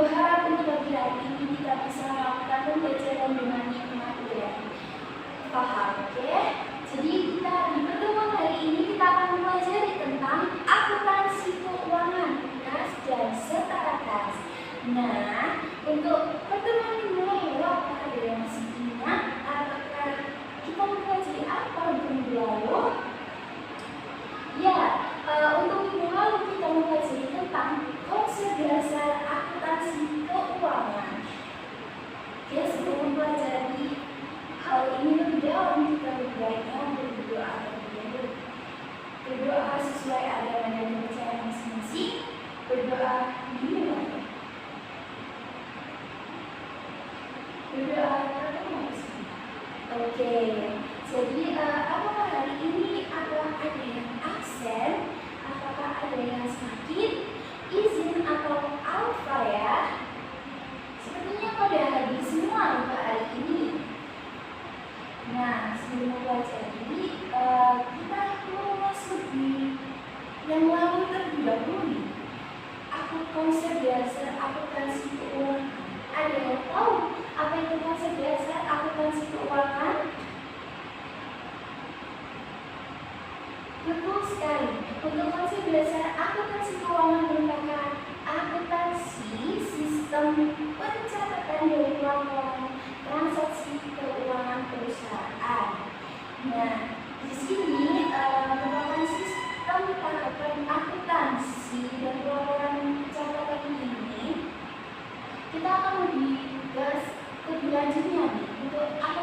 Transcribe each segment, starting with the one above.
berharap untuk pagi hari ini kita bisa melakukan pembelajaran dengan hikmat ya. Paham, oke? Jadi kita di pertemuan hari ini kita akan mempelajari tentang akuntansi keuangan kas dan setara kas. Nah, untuk pertemuan ini apakah ada yang masih ingat? Apakah kita mempelajari apa untuk minggu lalu? Ya, untuk minggu lalu kita mempelajari tentang konsep dasar akuntansi keuangan. Oke, sebelum mempelajari hal ini lebih dalam, kita baiknya untuk berdoa terlebih dahulu. Berdoa sesuai agama dan kepercayaan masing-masing. Berdoa dimulai. Berdoa Oke, jadi apakah hari ini ada yang absen? Apakah ada yang sakit, izin atau alfa ya? Sepertinya pada hadir semua untuk hari ini. Nah, sebelum mempelajari, kita mengulas lebih yang lalu terlebih dahulu. Konsep dasar akuntansi keuangan. Ada yang tahu apa itu konsep dasar akuntansi keuangan? Betul sekali. Untuk konsep dasar akuntansi keuangan merupakan akuntansi sistem pencatatan dari laporan transaksi keuangan perusahaan. Nah, di sini merupakan sistem tahapan akuntansi dan laporan pencatatan ini. Kita akan bahas lebih lanjutnya nih, untuk apa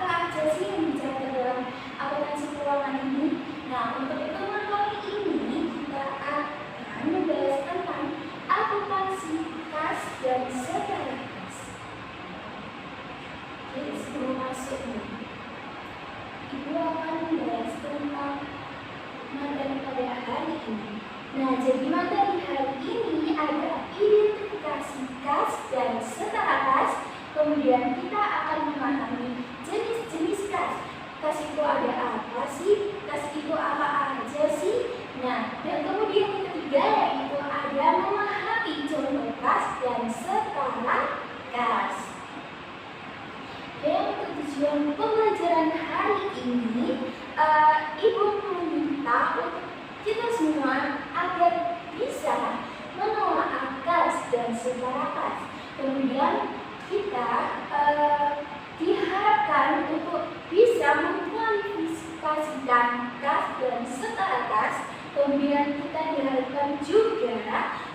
aja sih yang dicatat dalam akuntansi keuangan ini. Nah, untuk pertemuan kali ini kita akan membahas tentang akuntansi kas dan setara kas. Jadi sebelum masuk nih, Ibu akan membahas tentang materi pada hari ini. Nah, jadi materi hari ini ada identifikasi kas dan setara kas. Kemudian kita akan memahami jenis-jenis kas. Kas itu ada apa sih? Kas itu apa aja sih? Nah, dan kemudian yang ketiga yaitu ada memahami contoh kas dan setara kas. Dan untuk tujuan pembelajaran hari ini, Ibu meminta untuk kita semua agar bisa menelaah kas dan setara kas. Kemudian kita diharapkan untuk bisa mengkualifikasikan kas dan setara kas. Kemudian kita diharapkan juga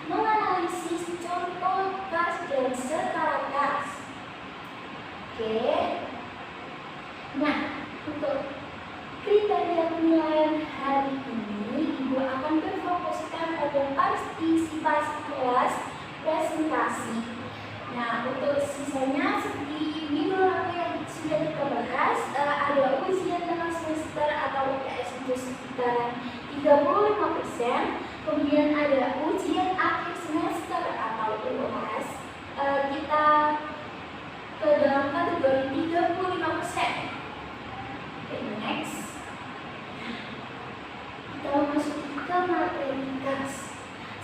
menganalisis contoh kas dan setara kas. Oke. Nah, untuk kriteria penilaian hari ini, Ibu akan berfokuskan pada partisipasi kelas presentasi. Nah, untuk sisanya seperti minggu lalu yang sudah kita bahas, ada ujian tengah semester atau UTS itu sekitar 35%. Kemudian ada ujian akhir semester atau UAS, kita ke dalam kategori 35%. Oke, next. Kita memasuki ke materi kas.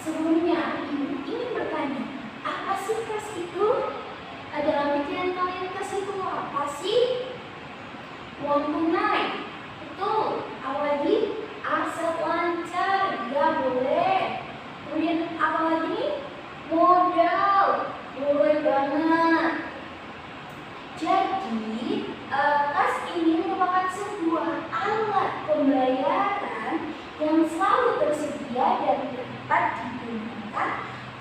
Sebelumnya, Ibu ingin bertanya, apa sih kas itu? Dalam pikiran kalian kas itu apa sih? Uang tunai. Betul. Apa lagi? Aset lancar. Ya boleh. Kemudian apa lagi? Modal. Boleh banget. Jadi, kas ini merupakan sebuah alat pembayaran yang selalu tersedia dan dapat digunakan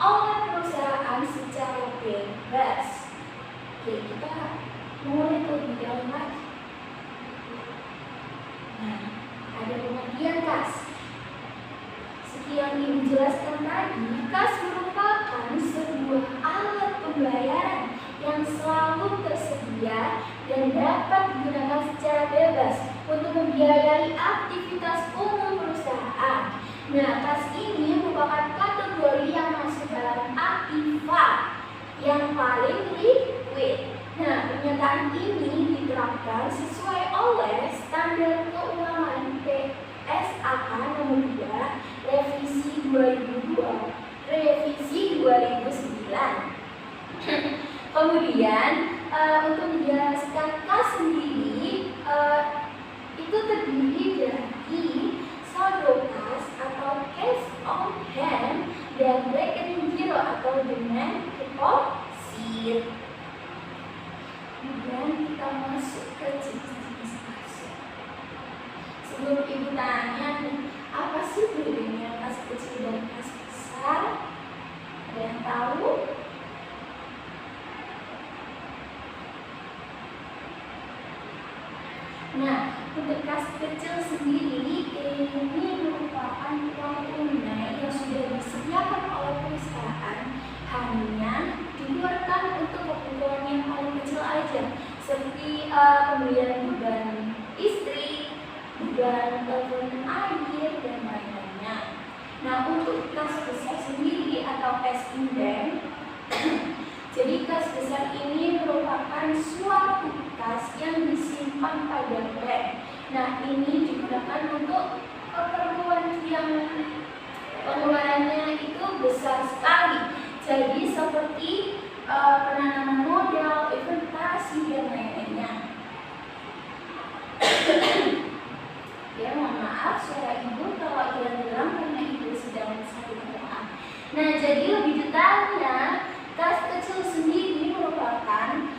oleh perusahaan secara bebas. Oke, kita mulai lebih dalam lagi. Nah, ada pengertian kas. Seperti yang dijelaskan tadi, kas merupakan sebuah alat pembayaran yang selalu tersedia dan dapat digunakan secara bebas untuk membiayai aktivitas umum perusahaan. Nah, kas ini merupakan kategori yang masuk dalam aktiva yang paling liquid. Nah, pernyataan ini diterapkan sesuai oleh Standar Keuangan PSAK nomor 2 revisi 2009. Kemudian untuk menjelaskan kas sendiri itu terdiri dari saldo kas atau cash on hand dan rekening giro atau dengan deposit. Kemudian kita masuk ke jenis kas. Sebelum ibu tanya nih, apa sih bedanya kas kecil dan kas besar? Ada yang tahu? Nah, untuk kas kecil sendiri ini merupakan uang tunai yang sudah disediakan oleh perusahaan, hanya dikeluarkan untuk kebutuhan yang paling kecil aja, seperti pembelian beban istri, beban telepon air, dan lain-lainnya. Nah, untuk kas besar sendiri atau cash in bank, jadi kas besar ini merupakan suatu kas yang disimpan pada bank. Nah, ini digunakan untuk keperluan yang pengeluarannya itu besar sekali. Jadi seperti penanaman modal, investasi, dan lain-lainnya. Ya, mohon maaf suara ibu kalau hilang-hilang karena ibu sedang sakit tenggorokan. Nah, jadi lebih detailnya, kas kecil sendiri merupakan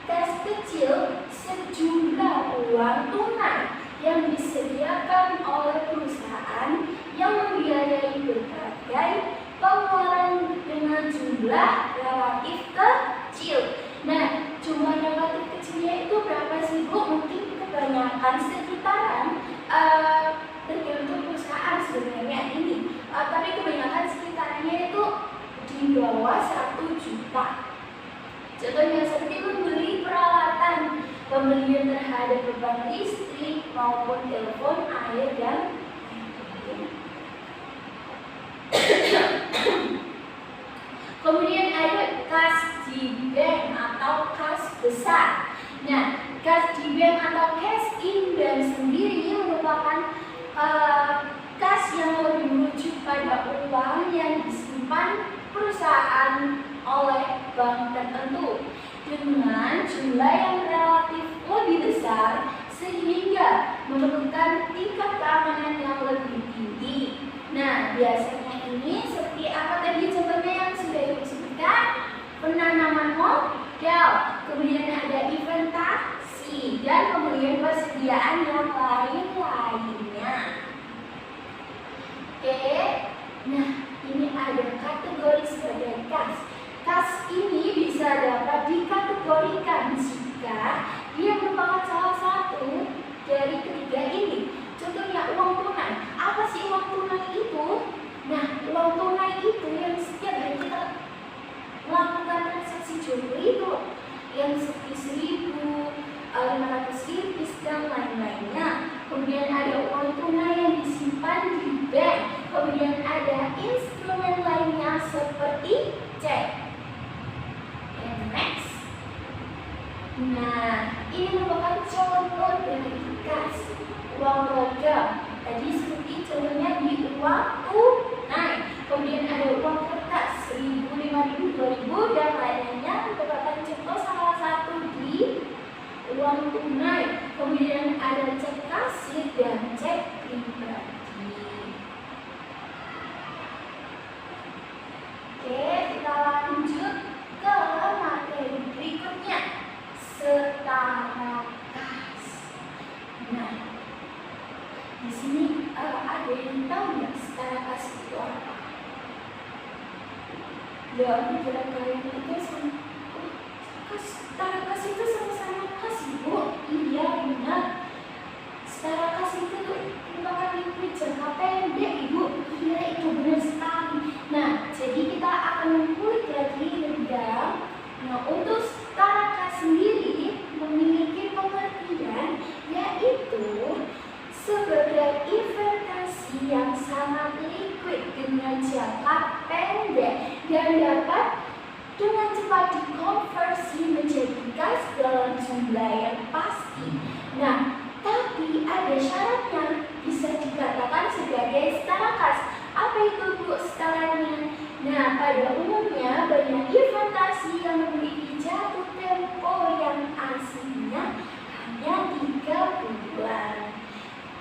kas kecil sejumlah uang tunai yang disediakan oleh perusahaan yang membiayai berbagai pengeluaran dengan jumlah relatif kecil. Nah, jumlah relatif kecilnya itu berapa sih Bu? Mungkin kebanyakan sekitaran tergantung perusahaan sebenarnya ini, tapi kebanyakan sekitarannya itu di bawah 1 juta. Contohnya seperti membeli peralatan, pembelian terhadap beban listrik maupun telepon, air, dan kemudian ada kas di bank atau kas besar. Nah, kas di bank atau cash in bank sendiri merupakan kas yang lebih merujuk pada uang yang disimpan perusahaan oleh bank tertentu dengan jumlah yang relatif lebih besar sehingga memerlukan tingkat keamanan yang lebih tinggi. Nah, biasanya ini seperti apa tadi contohnya yang sudah ibu sebutkan? Penanaman modal, kemudian ada investasi, dan kemudian persediaan yang lain-lainnya. Oke, nah ini ada kategori sebagai kas. Kas ini bisa dapat dikategorikan jika dia merupakan salah satu dari ketiga ini. Contohnya uang tunai. Apa sih uang tunai itu? Nah, uang tunai itu yang setiap hari kita melakukan transaksi jual beli itu, yang seperti 1.500 ribu dan lain-lainnya. Kemudian ada uang tunai yang disimpan di bank. Kemudian ada instrumen lainnya seperti cek. Next. Nah, ini merupakan contoh dari kas uang logam. Tadi seperti contohnya di uang tunai. Kemudian ada uang kertas 1.000, 5.000, 2.000, dan lainnya merupakan contoh salah satu di uang tunai. Kemudian ada cek kasir dan cek pribadi. Oke, kita lanjut ke materi berikutnya, setara kas. Nah, di sini ada yang tahu nggak setara kas itu apa? Ya, aku kira kalian itu setara kas itu sama-sama kas, Ibu. Iya, benar. Setara kas itu merupakan liquid jangka pendek, Ibu. Iya, itu benar sekali. Nah, jadi kita akan mengulik lagi lebih dalam. Nah, untuk setara kas sendiri memiliki pengertian yaitu sebagai investasi yang sangat liquid dengan jangka pendek dan dapat dengan cepat dikonversi menjadi kas dalam jumlah yang pasti. Nah, tapi ada syaratnya, bisa dikatakan sebagai setara kas. Apa itu Bu setaranya? Nah, pada umumnya banyak inventasi yang memiliki jatuh tempo yang aslinya hanya 3 bulan.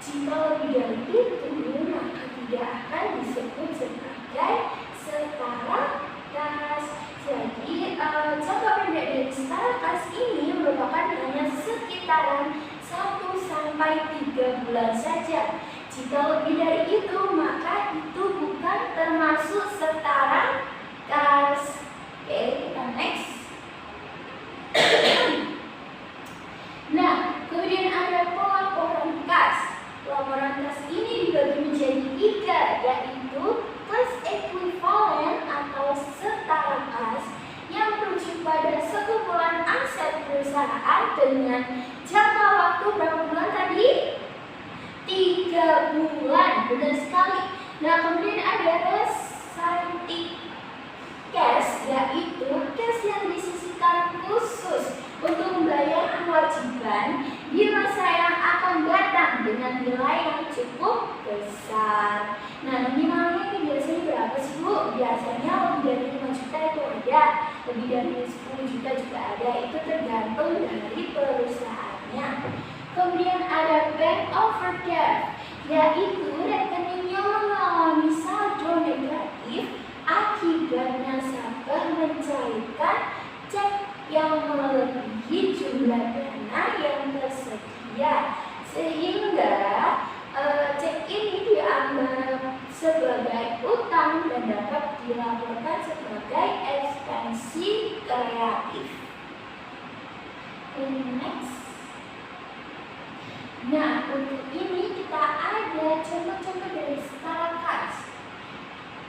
Jika lebih dari itu, maka tidak akan disebut sebagai setara kas. Jadi, jangka pendek dari setara kas ini merupakan hanya sekitaran 1-3 bulan saja. Jika lebih dari itu, maka itu bukan termasuk setara kas. Oke, kita next. Nah, kemudian ada pelaporan kas. Pelaporan kas ini dibagi menjadi 3, yaitu kas ekuivalen atau setara kas yang merujuk pada sekumpulan aset perusahaan dengan jangka waktu berapa bulan tadi? 3 bulan, benar sekali. Nah, kemudian ada restricted cash, yaitu cash yang disisihkan khusus untuk membayar kewajiban di masa yang akan datang dengan nilai yang cukup besar. Nah, minimalnya ini biasanya berapa sih, Bu? Biasanya lebih dari 5 juta itu ada, lebih dari 10 juta juga ada, itu tergantung dari perusahaannya. Kemudian ada bank overdraft, yaitu rekeningnya mengalami saldo negatif akibat nasabah mencairkan cek yang melebihi jumlah dana yang tersedia, sehingga cek ini dianggap sebagai utang dan dapat dilaporkan sebagai ekstensi kreatif. Next. Nah, untuk ini kita ada contoh-contoh dari setara kas.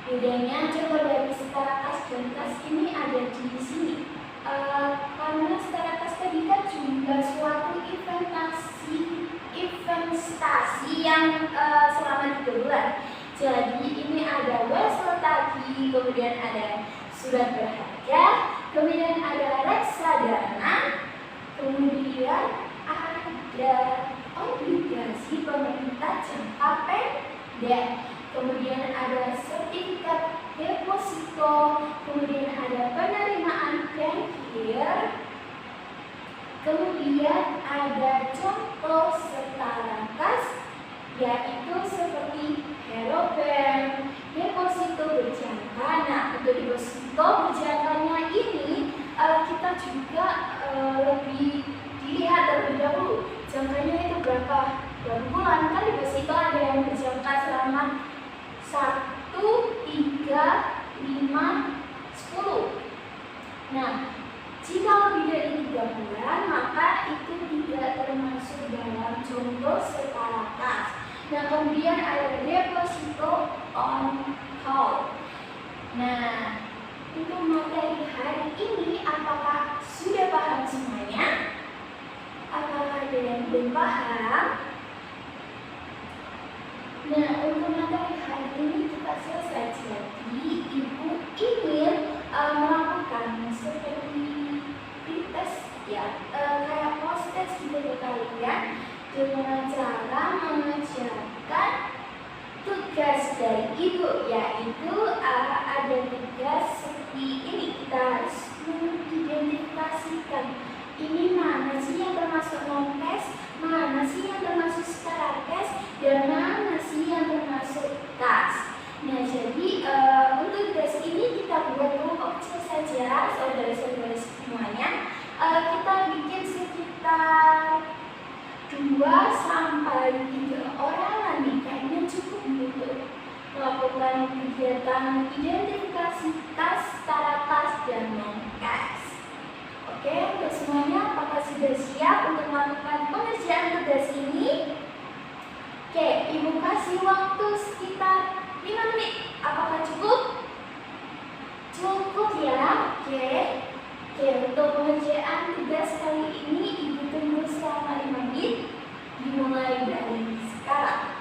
Bedanya contoh dari setara kas dan kas ini ada di sini. Karena setara kas tadi kan juga suatu investasi yang selama 3 bulan. Jadi ini ada wesel tadi, kemudian ada surat berharga, kemudian ada reksadana, kemudian ada obligasi pemerintah jangka pendek, kemudian ada sertifikat deposito, kemudian ada penerimaan bankir, kemudian ada contoh setara kas, yaitu seperti Hero Bank, deposito berjangka. Nah, untuk deposito berjangkanya ini kita juga lebih dilihat terlebih dahulu. Jangkanya itu berapa bulan, kan deposito ada yang berjangka selama 1, 3, 5, 10. Nah, jika lebih dari 3 bulan, maka itu tidak termasuk dalam contoh setara kas. Nah, kemudian ada deposito on call. Nah, untuk materi hari ini, apakah sudah paham semuanya? Apakah ada yang belum paham? Nah, untuk materi hari ini kita selesai. Jadi, Ibu ingin melakukan seperti pretest ya, kayak post-test gitu ke kalian dengan cara mengerjakan tugas dari Ibu, yaitu ada tugas seperti ini. Kita harus mengidentifikasikan ini mana sih yang termasuk non-cash, mana sih yang termasuk setara cash, dan mana sih yang termasuk kas. Nah, jadi untuk tugas ini kita buat kelompok kecil saja, saudara-saudara semuanya. Kita bikin sekitar 2-3 orang nih, kayaknya cukup untuk melakukan kegiatan identifikasi kas, setara kas, dan non-cash. Oke, untuk semuanya, apakah sudah siap untuk melakukan pengerjaan tugas ini? Oke, Ibu kasih waktu sekitar 5 menit. Apakah cukup? Cukup ya. Oke, untuk pengerjaan tugas kali ini Ibu tunggu selama 5 menit, dimulai dari sekarang.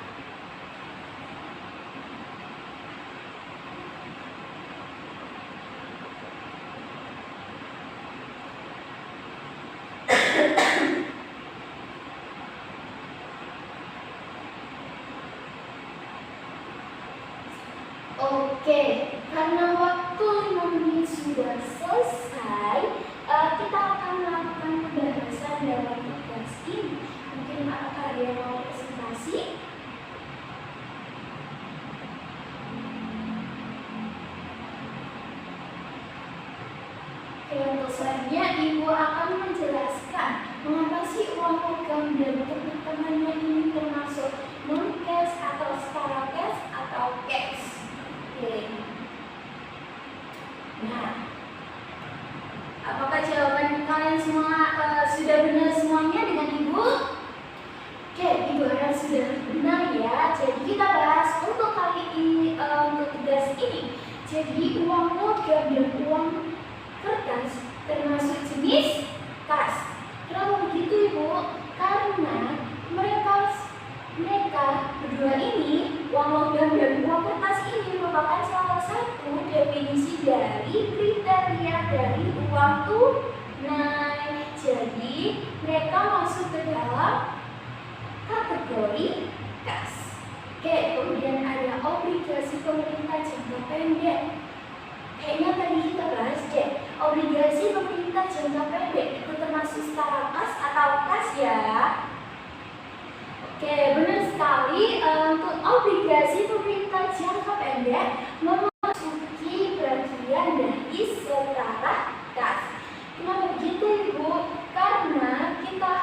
Oke, karena waktu selanjutnya Ibu akan menjelaskan mengapa sih uang logam dan teman-temannya ini termasuk non-cash atau setara cash atau cash. Oke. Nah, apakah jawaban kalian semua sudah benar semuanya dengan Ibu? Oke, Ibu harap sudah benar ya. Jadi kita bahas untuk kali ini untuk tugas ini. Jadi uang logam dan uang kertas termasuk jenis kas. Kenapa begitu Ibu? Karena mereka berdua ini, uang logam dan uang kertas ini merupakan salah satu definisi dari kriteria dari uang tunai. Jadi mereka masuk ke dalam kategori kas. Oke, kemudian ada obligasi pemerintah jangka pendek. Kayaknya tadi kita bahas deh, obligasi pemerintah jangka pendek itu termasuk setara kas atau kas ya? Oke, benar sekali. Untuk obligasi pemerintah jangka pendek memasuki bagian dari setara kas. Kenapa begitu Ibu? Karena kita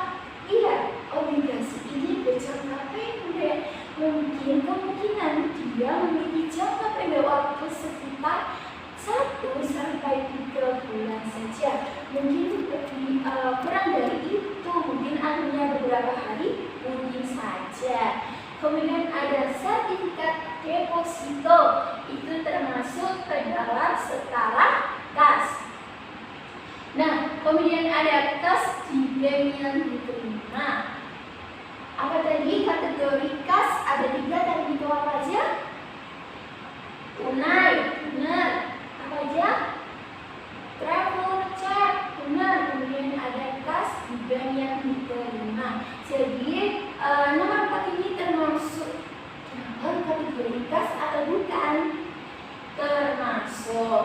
lihat obligasi ini berjangka pendek. Kemungkinan dia memiliki jangka pendek waktu sekitar 1 sampai 3 bulan saja. Mungkin lebih kurang dari itu, mungkin akhirnya beberapa hari, mungkin saja. Kemudian ada sertifikat deposito, itu termasuk ke dalam setara kas. Nah, kemudian ada kas dividend yang diterima. Apa tadi kategori kas? Ada 3 tadi, itu apa aja? Tunai, benar. Apa aja? Travel check, benar. Kemudian ada kas dividend yang diterima. Jadi nomor 4 ini termasuk dalam kategori kas atau bukan? Termasuk.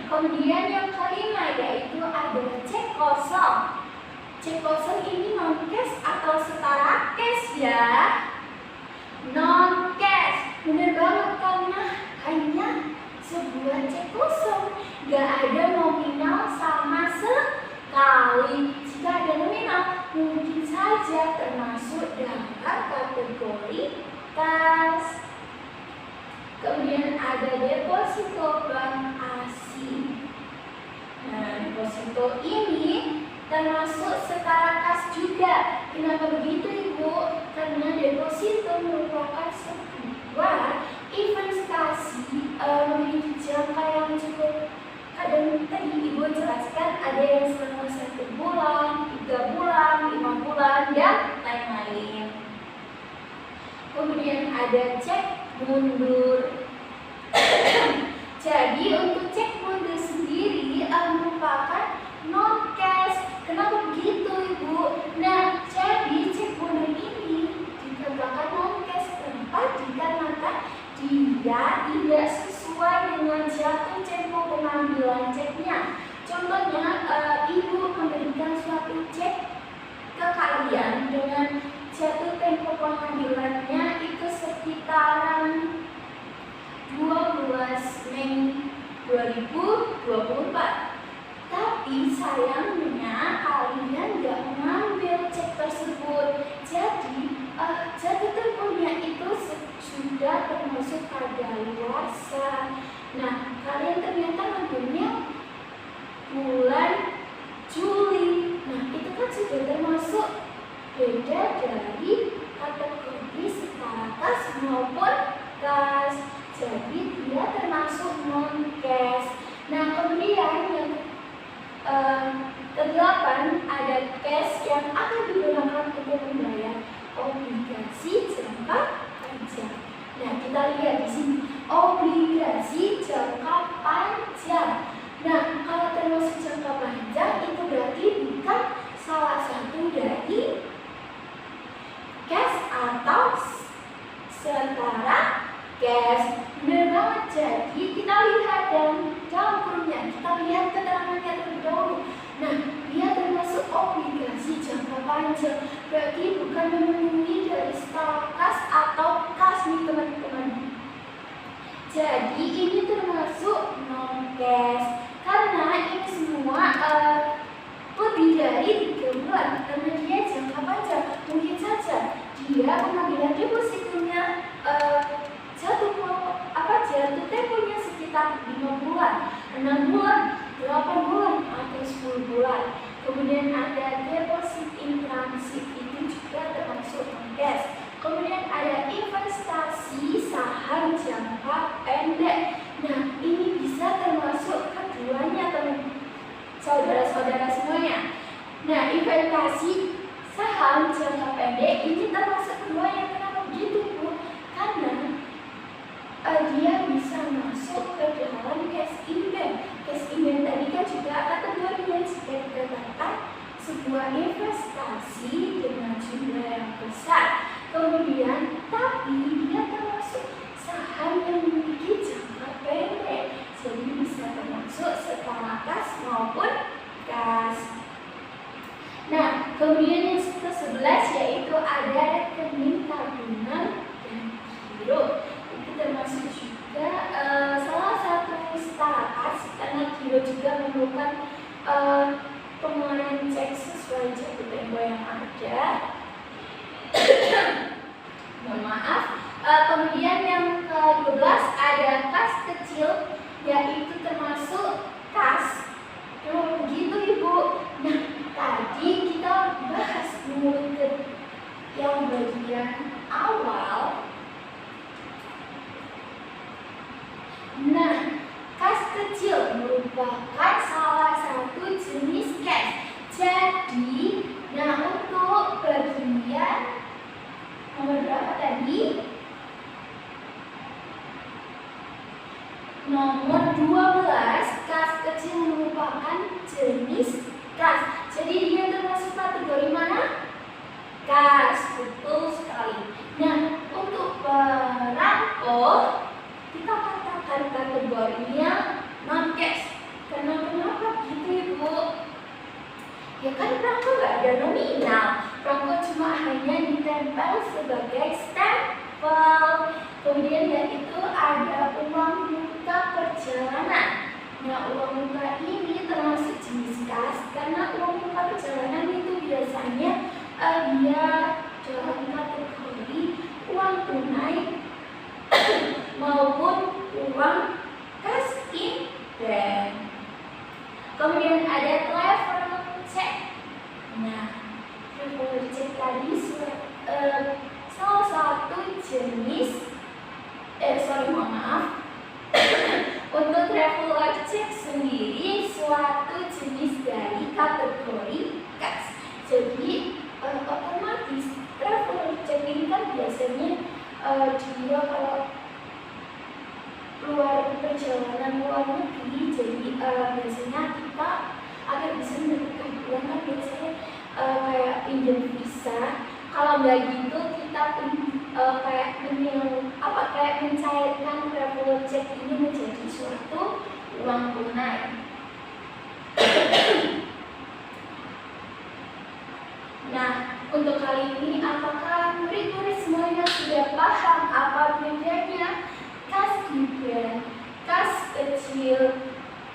Kemudian yang kelima yaitu ada cek kosong. Cek kosong ini non-cash atau setara cash ya? Non-cash, benar banget karena hanya sebuah cek kosong, gak ada nominal sama sekali. Jika ada nominal, mungkin saja termasuk dalam kategori kas. Kemudian ada deposito bank asing. Nah, deposito ini termasuk setara kas juga. Kenapa begitu Ibu? Karena deposito merupakan sebuah investasi memiliki jangka yang cukup. Kadang tadi Ibu jelaskan ada yang selama 1 bulan, 3 bulan, 5 bulan, dan lain-lain. Kemudian ada cek mundur. Jadi untuk cek mundur sendiri merupakan non-cash. Kenapa begitu Ibu? Nah, jadi cek mundur ini dikatakan non-cash. Kenapa? Dikarenakan dia tidak sesuai dengan jatuh tempo pengambilan ceknya. Contohnya, Ibu memberikan suatu cek ke kalian dengan jatuh tempo pengambilannya itu sekitaran 12 Mei 2024. Tapi sayangnya kalian nggak mengambil cek tersebut. Jadi jatuh temponya itu sudah termasuk kadaluarsa. Nah, kalian ternyata ngambilnya bulan Juli. Nah, itu kan sudah termasuk beda dari kategori setara kas maupun kas. Jadi dia termasuk non-cash. Nah, kemudian yang ke-8 ada cash yang akan digunakan untuk membayar obligasi jangka panjang. Nah, kita lihat di sini obligasi jangka panjang. Nah, kalau termasuk jangka panjang itu berarti bukan salah satu dari cash atau setara cash. Benar banget. Jadi kita lihat dalam kurungnya, kita lihat keterangannya terlebih dahulu. Nah, dia termasuk obligasi jangka panjang, berarti bukan memenuhi dari setara kas atau kas nih teman-teman. Jadi ini termasuk non cash karena kemudian ada deposit in transit, itu juga termasuk non-cash. Kemudian ada investasi saham jangka pendek. Nah, ini bisa termasuk keduanya saudara-saudara semuanya. Nah, investasi saham jangka pendek ini termasuk keduanya. Kenapa begitu, Bu? Karena dia bisa masuk ke dalam cash in bank. Cash in bank tadi kan juga kategorinya jika dikatakan sebuah investasi dengan jumlah yang besar. Kemudian, tapi dia termasuk saham yang memiliki jangka pendek. Jadi bisa termasuk secara kas maupun kas. Nah, kemudian yang ke-11 yaitu ada rekening tabungan dan giro. Itu termasuk juga salah satu secara kas, karena giro juga memerlukan pengeluaran cek sesuai jatuh tempo yang ada. Mohon maaf. Kemudian yang ke-12 ada kas kecil, yaitu termasuk kas. Begitu, Ibu. Nah, tadi kita bahas dulu yang bagian awal. Nah, kas kecil merupakan salah satu jenis cash. Jadi, nah untuk bagian nomor berapa tadi? Nomor 12, kas kecil merupakan jenis kas. Jadi dia termasuk kategori mana? Kas, betul sekali. Nah, untuk perangko kita katakan kategorinya non-cash. Kenapa gitu, Ibu? Ya kan perangko nggak ada nominal. Perangko cuma hanya ditempel sebagai stempel. Kemudian yaitu ada uang muka perjalanan. Nah, uang muka ini termasuk jenis kas karena uang muka perjalanan itu biasanya dia dalam kategori uang tunai maupun uang kas in bank. Kemudian ada travel check. Nah, travel check tadi salah satu jenis untuk traveler check sendiri suatu jenis dari kategori kas. Jadi otomatis traveler check ini kan biasanya dia kalau perjalanan luar negeri, jadi biasanya kita agar bisa mendapatkan uang kan biasanya kayak pinjam visa. Kalau nggak gitu kita kayak mencairkan traveler check ini menjadi suatu uang tunai. Nah, untuk kali ini apakah murid-murid semuanya sudah paham apa bedanya kas gibran, kas kecil,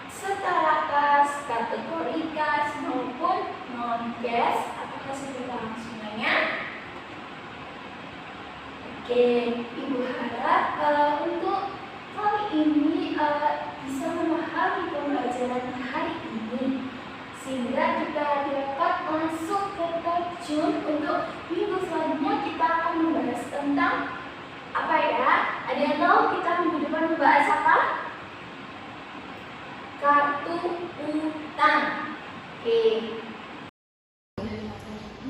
setara kas, kategori kas maupun non-cash? Apakah sudah paham semuanya? Oke, Ibu harap untuk kali ini bisa memahami pembelajaran hari ini sehingga kita dapat masuk ke terjun. Untuk minggu selanjutnya kita akan membahas tentang apa ya? Ada yang tahu kita minggu depan membahas apa? Kartu utang. Oke.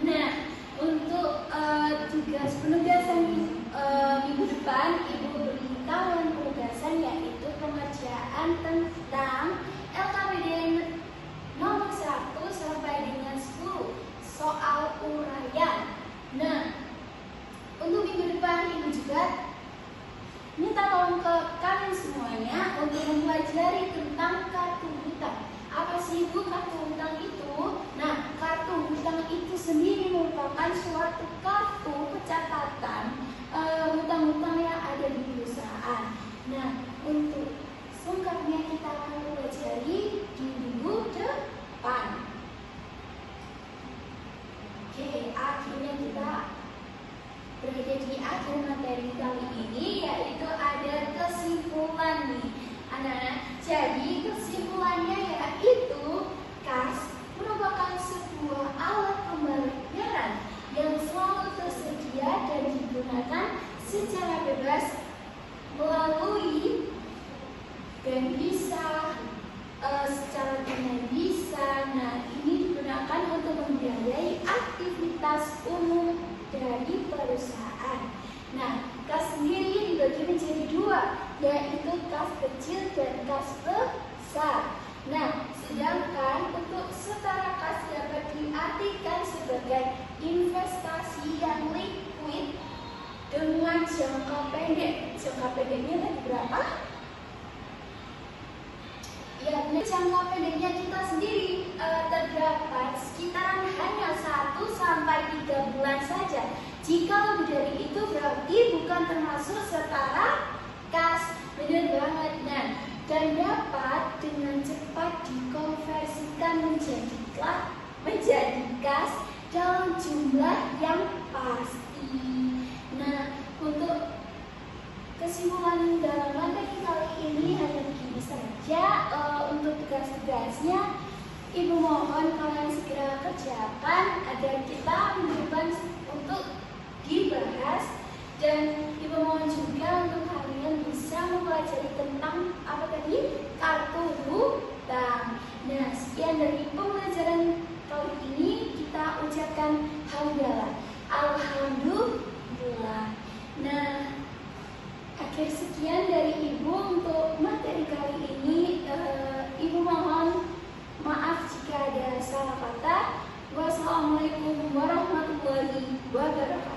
Nah, untuk tugas penugasan minggu depan, Ibu beritahuan penugasan yaitu pengerjaan tentang LKPD nomor 1 sampai dengan 10 soal uraian. Nah, untuk minggu depan Ibu juga minta tolong ke kalian semuanya untuk mempelajari tentang kartu hutang. Apa sih, Bu, kartu hutang itu? Nah, kas sendiri dibagi menjadi dua, yaitu kas kecil dan kas besar. Nah, sedangkan untuk setara kas dapat diartikan sebagai investasi yang liquid dengan jangka pendek. Jangka pendeknya tadi berapa? Ya, jangka pendeknya kita sendiri terdapat sekitaran hanya 1 sampai 3 bulan saja. Jika lebih dari itu berarti bukan termasuk setara kas. Benar banget. Nah, dan dapat dengan cepat dikonversikan menjadi kas dalam jumlah yang pasti. Nah, untuk kesimpulan dalam materi kali ini hanya begini saja. Untuk tugas-tugasnya, Ibu mohon kalian segera kerjakan agar kita mingguan untuk dibahas, dan Ibu mohon juga untuk kalian bisa mempelajari tentang apa tadi? Kartu hutang. Nah, sekian dari pembelajaran kali ini, kita ucapkan hamdalah. Alhamdulillah. Nah, akhir sekian dari Ibu untuk materi kali ini. Ibu mohon maaf jika ada salah kata. Wassalamualaikum warahmatullahi wabarakatuh.